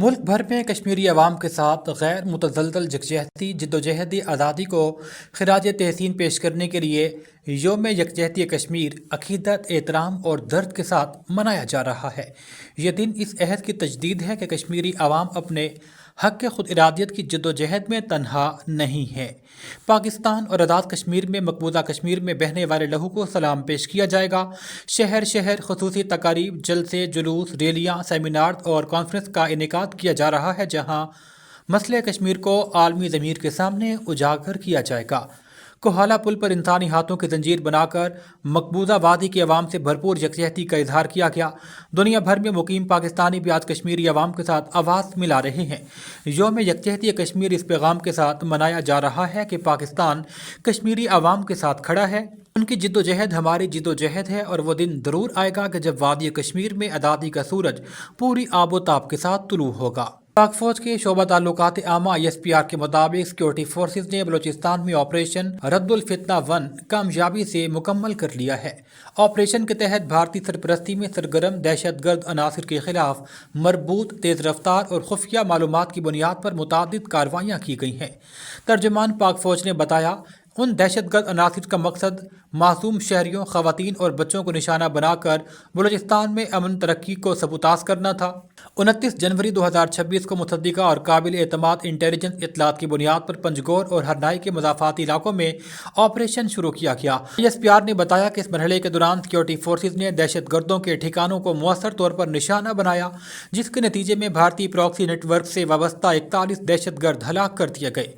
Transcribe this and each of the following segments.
मुल्क भर में कश्मीरी अवाम के साथ गैर मुतज़लज़ल यकजहती जद्दोजहद आज़ादी को खराज तहसीन पेश करने के लिए योम यकजहती कश्मीर अक़ीदत, एहतराम और दर्द के साथ मनाया जा रहा है। यह दिन इस अहद की तजदीद है कि कश्मीरी अवाम अपने हक़ खुद इरादियत की जद्दोजहद में तन्हा नहीं है। पाकिस्तान और आज़ाद कश्मीर में मकबूजा कश्मीर में बहने वाले लहू को सलाम पेश किया जाएगा। शहर शहर खुसूसी तकारीब, जलसे, जुलूस, रैलियाँ, सेमिनार और कॉन्फ्रेंस का इनेकाद किया जा रहा है, जहाँ मसले कश्मीर को आलमी ज़मीर के सामने उजागर किया जाएगा। कोहाला पुल पर इंसानी हाथों की जंजीर बनाकर मकबूजा वादी की अवाम से भरपूर यकजहती का इजहार किया गया। दुनिया भर में मुकीम पाकिस्तानी भी आज कश्मीरी अवाम के साथ आवाज़ मिला रहे हैं। योम यकजहती कश्मीर इस पैगाम के साथ मनाया जा रहा है कि पाकिस्तान कश्मीरी अवाम के साथ खड़ा है। उनकी जिद्दोजहद हमारी जिद्दोजहद है और वो दिन ज़रूर आएगा कि जब वादी कश्मीर में आज़ादी का सूरज पूरी आबोताब के साथ तुलू होगा। पाक फौज के शोबा ताल्लुकात आमा ISPR के मुताबिक सिक्योरिटी फोर्सेज ने बलूचिस्तान में ऑपरेशन रद्दुल फितना 1 कामयाबी से मुकम्मल कर लिया है। ऑपरेशन के तहत भारतीय सरपरस्ती में सरगर्म दहशतगर्द अनासर के खिलाफ मरबूत, तेज़ रफ्तार और खुफिया मालूमात की बुनियाद पर मुतादिद कार्रवाइयाँ की गई हैं। तर्जमान पाक फौज ने बताया, उन दहशतगर्द अनासर का मकसद मासूम शहरियों, खवातीन और बच्चों को निशाना बनाकर बलूचिस्तान में अमन तरक्की को सबूतास करना था। 29 जनवरी 2026 को मुसद्दिका और काबिल एतमाद इंटेलिजेंस इतलात की बुनियाद पर पंजगोर और हरनाई के मुजाफाती इलाकों में ऑपरेशन शुरू किया गया। ISPR ने बताया कि इस मरहले के दौरान सिक्योरिटी फोर्सेज ने दहशतगर्दों के ठिकानों को मुअस्सर तौर पर निशाना बनाया, जिसके नतीजे में भारतीय प्रॉक्सी नेटवर्क से वाबस्ता 41 दहशतगर्द हलाक कर दिए गए।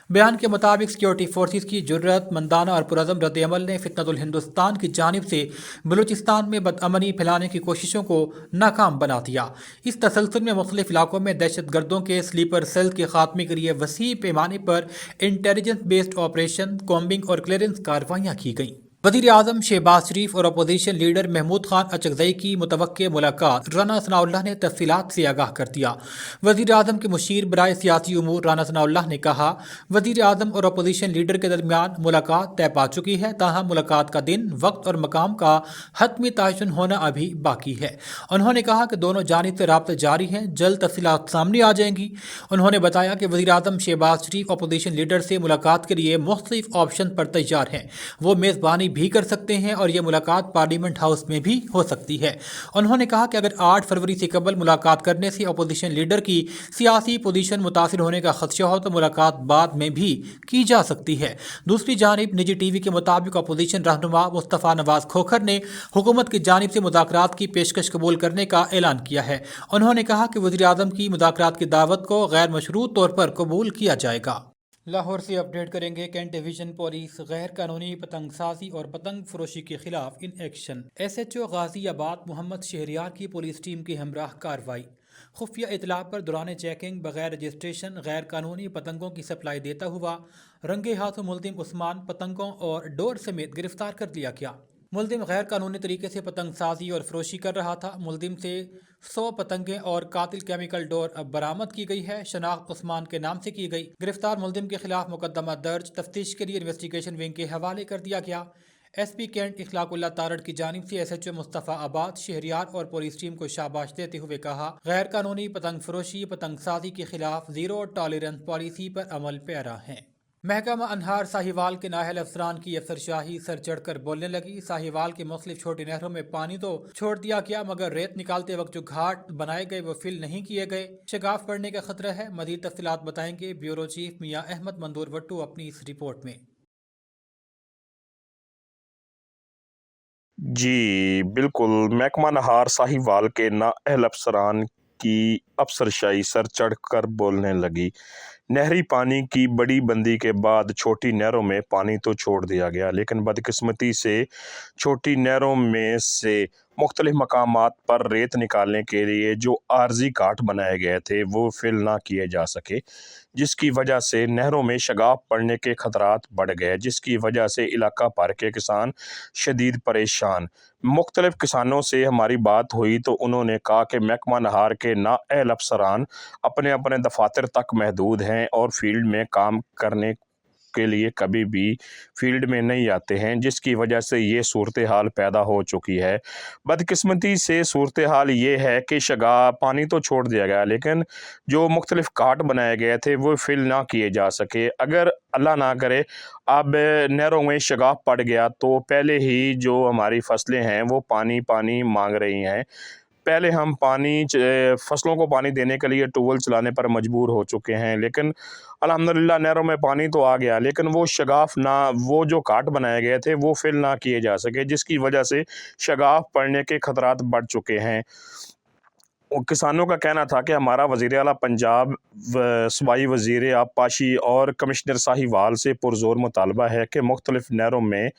बयान के मुताबिक सिक्योरिटी फोर्सेज की जुर्रत, मंदाना और पुरअज़म रद्द-ए-अमल ने फितनतुल हिंदुस्तान की जानिब से बलूचिस्तान में बदअमनी फैलाने की कोशिशों को नाकाम बना दिया। इस तसलसल में मुख्तलिफ इलाकों में दहशतगर्दों के स्लीपर सेल के खात्मे के लिए वसी पैमाने पर इंटेलिजेंस बेस्ड ऑपरेशन, कॉम्बिंग और क्लियरेंस कार्रवाइयाँ की गईं। वज़ीर आज़म शहबाज शरीफ और अपोजिशन लीडर महमूद खान अचकज़ई की मुतवक्के मुलाकात राना सनाउल्लाह ने तफसीलात से आगाह कर दिया। वज़ीर आज़म के मुशीर बराए सियासी उमूर राना सनाउल्लाह ने कहा, वज़ीर आज़म और अपोजिशन लीडर के दरमियान मुलाकात तय पा चुकी है, ताहम मुलाकात का दिन, वक्त और मकाम का हतमी तयन होना अभी बाकी है। उन्होंने कहा कि दोनों जानिब से राब्ते जारी हैं, जल्द तफसीलात सामने आ जाएंगी। उन्होंने बताया कि वज़ीर आज़म शहबाज शरीफ अपोजिशन लीडर से मुलाकात के लिए मुख्तलिफ ऑप्शन पर तैयार हैं। वो मेज़बानी भी कर सकते हैं और यह मुलाकात पार्लियामेंट हाउस में भी हो सकती है। उन्होंने कहा कि अगर 8 फरवरी से कबल मुलाकात करने से अपोजिशन लीडर की सियासी पोजीशन मुतासिर होने का खदशा हो तो मुलाकात बाद में भी की जा सकती है। दूसरी जानिब निजी टीवी के मुताबिक अपोजिशन रहनुमा मुस्तफ़ा नवाज खोखर ने हुकूमत की जानिब से मुज़ाकरात की पेशकश कबूल करने का ऐलान किया है। उन्होंने कहा कि वज़ीर आज़म की मुज़ाकरात की दावत को गैर मशरूत तौर पर कबूल किया जाएगा। लाहौर से अपडेट करेंगे। कैंट डिवीजन पुलिस गैर कानूनी पतंगसाजी और पतंग फरोशी के खिलाफ in action. SHO Ghaziabad Mohammad Shahriyar की पुलिस टीम की हमराह कार्रवाई। खुफिया इतला पर दौरान चेकिंग बगैर रजिस्ट्रेशन गैर कानूनी पतंगों की सप्लाई देता हुआ रंगे हाथों मुल्जिम उस्मान पतंगों और डोर समेत गिरफ्तार कर लिया गया। मुल्जिम गैर कानूनी तरीके से पतंग साजी और फरोशी कर रहा था। मुल्जिम से 100 पतंगें और कातिल केमिकल डोर अब बरामद की गई है। शनाख्त उस्मान के नाम से की गई। गिरफ्तार मुल्जिम के खिलाफ मुकदमा दर्ज तफ्तीश के लिए इन्वेस्टिगेशन विंग के हवाले कर दिया गया। SP कैंट इखलाकुल्लाह तारड़ की जानिब से SHO मुस्तफ़ा आबाद शहरियार और पुलिस टीम को शाबाश देते हुए कहा, गैर कानूनी पतंग फरोशी पतंग साजी के खिलाफ जीरो टॉलरेंस पॉलिसी पर अमल पैरा है। महकमा अनहार साहिवाल के नाहल अफसरान की अफसरशाही सर चढ़कर बोलने लगी। साहिवाल की मुख्तलिफ छोटी नहरों में पानी तो छोड़ दिया गया, मगर रेत निकालते वक्त जो घाट बनाए गए वो फिल नहीं किए गए। शगाफ पड़ने का खतरा है। मजीद तफसीलात बताएंगे ब्यूरो चीफ मियां अहमद मंदूर वट्टू अपनी इस रिपोर्ट में। जी बिल्कुल, महकमा नहार साहिवाल के नाअहल अफसरान की अफसरशाही सर चढ़कर बोलने लगी। नहरी पानी की बड़ी बंदी के बाद छोटी नहरों में पानी तो छोड़ दिया गया, लेकिन बदकिस्मती से छोटी नहरों में से मुख्तलिफ मकामात पर रेत निकालने के लिए जो आर्जी घाट बनाए गए थे वो फिल ना किए जा सके, जिसकी वजह से नहरों में शगाफ पड़ने के खतरात बढ़ गए, जिसकी वजह से इलाका भर के किसान शदीद परेशान। मुख्तलिफ किसानों से हमारी बात हुई तो उन्होंने कहा कि महकमा नहार के नाअहल अफसरान अपने अपने दफातर तक महदूद हैं और फील्ड में काम करने के लिए कभी भी फील्ड में नहीं आते हैं, जिसकी वजह से ये सूरत हाल पैदा हो चुकी है। बदकिस्मती से सूरत हाल ये है कि पानी तो छोड़ दिया गया, लेकिन जो मुख्तलिफ घाट बनाए गए थे वो फिल ना किए जा सके। अगर अल्लाह ना करे अब नहरों में शगाफ पड़ गया तो पहले ही जो हमारी फसलें हैं वो पानी मांग रही हैं। पहले हम फसलों को पानी देने के लिए ट्यूबवेल चलाने पर मजबूर हो चुके हैं, लेकिन अल्हम्दुलिल्लाह नहरों में पानी तो आ गया, लेकिन वो जो घाट बनाए गए थे वो फिल ना किए जा सके, जिसकी वजह से शगाफ पड़ने के खतरात बढ़ चुके हैं। किसानों का कहना था कि हमारा वज़ीर आला पंजाब, सूबाई वज़ीर आबपाशी और कमिश्नर साहिवाल से पुरज़ोर मुतालबा है कि मुख्तलिफ नहरों में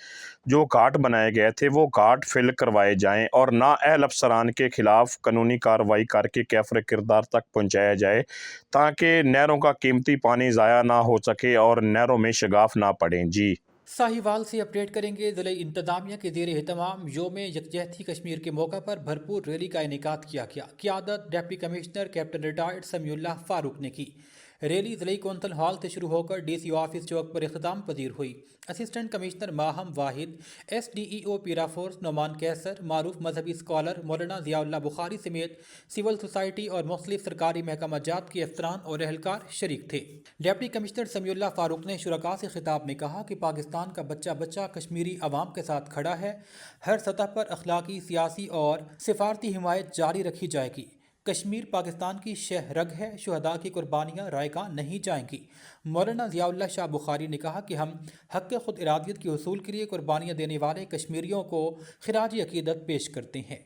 जो घाट बनाए गए थे वो घाट फिल करवाए जाएँ और नाअहल अफसरान के ख़िलाफ़ कानूनी कार्रवाई करके कैफ़र किरदार तक पहुँचाया जाए, ताकि नहरों का कीमती पानी ज़ाया ना हो सके और नहरों में शगाफ ना पड़ें। जी साहिवाल से अपडेट करेंगे। ज़िला इंतज़ामिया के ज़ेर एहतमाम योम यकजहती कश्मीर के मौका पर भरपूर रैली का इनेकाद किया गया। क़यादत deputy commissioner captain retired Samiullah Farooq ने की। रैली ज़िला कौंसल हॉल से शुरू होकर DC ऑफिस चौक पर इख्तिताम पजीर हुई। असिस्टेंट कमिश्नर माहम वाहिद, SDEO पीरा फोर्स नोमान कैसर, मारूफ मजहबी स्कॉलर मौलाना ज़ियाउल्लाह बुखारी समेत सिविल सोसाइटी और मुख्तलिफ सरकारी महकमा जात के अफसरान और एहलकार शरीक थे। डिप्टी कमिश्नर समीउल्लाह फ़ारूक ने शुरका से खिताब में कहा कि पाकिस्तान का बच्चा बच्चा कश्मीरी अवाम के साथ खड़ा है। हर सतह पर अखलाकी, सियासी और सिफारती हिमायत जारी रखी जाएगी। कश्मीर पाकिस्तान की शहरग है, शुहदा की कुर्बानियाँ रायगा नहीं जाएंगी। मौलाना ज़ियाउल्लाह शाह बुखारी ने कहा कि हम हक़ खुद इरादियत के उसूल के लिए कुर्बानियाँ देने वाले कश्मीरियों को खिराज अकीदत पेश करते हैं।